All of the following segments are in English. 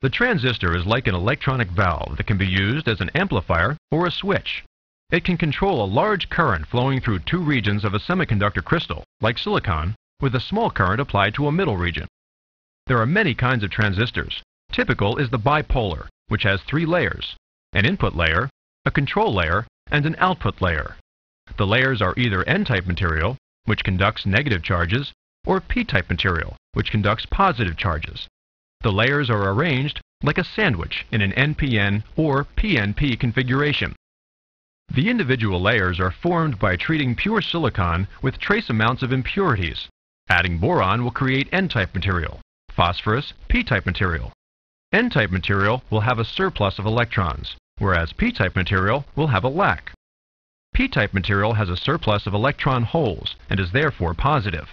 The transistor is like an electronic valve that can be used as an amplifier or a switch. It can control a large current flowing through two regions of a semiconductor crystal, like silicon, with a small current applied to a middle region. There are many kinds of transistors. Typical is the bipolar, which has three layers: an input layer, a control layer, and an output layer. The layers are either N-type material, which conducts negative charges, or P-type material, which conducts positive charges. The layers are arranged like a sandwich in an NPN or PNP configuration. The individual layers are formed by treating pure silicon with trace amounts of impurities. Adding boron will create N-type material, phosphorus P-type material. N-type material will have a surplus of electrons, whereas P-type material will have a lack. P-type material has a surplus of electron holes and is therefore positive.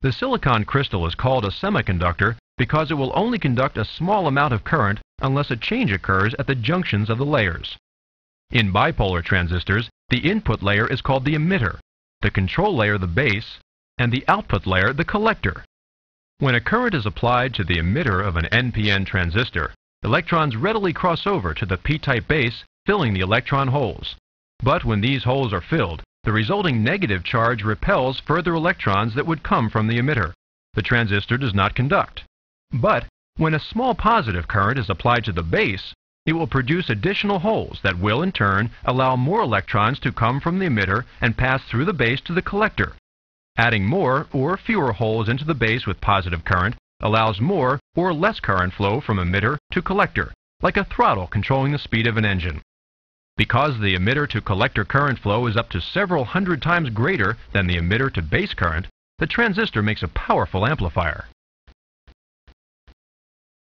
The silicon crystal is called a semiconductor because it will only conduct a small amount of current unless a change occurs at the junctions of the layers. In bipolar transistors, the input layer is called the emitter, the control layer the base, and the output layer the collector. When a current is applied to the emitter of an NPN transistor, electrons readily cross over to the P-type base, filling the electron holes. But when these holes are filled, the resulting negative charge repels further electrons that would come from the emitter. The transistor does not conduct. But when a small positive current is applied to the base, it will produce additional holes that will, in turn, allow more electrons to come from the emitter and pass through the base to the collector. Adding more or fewer holes into the base with positive current allows more or less current flow from emitter to collector, like a throttle controlling the speed of an engine. Because the emitter to collector current flow is up to several hundred times greater than the emitter to base current, the transistor makes a powerful amplifier.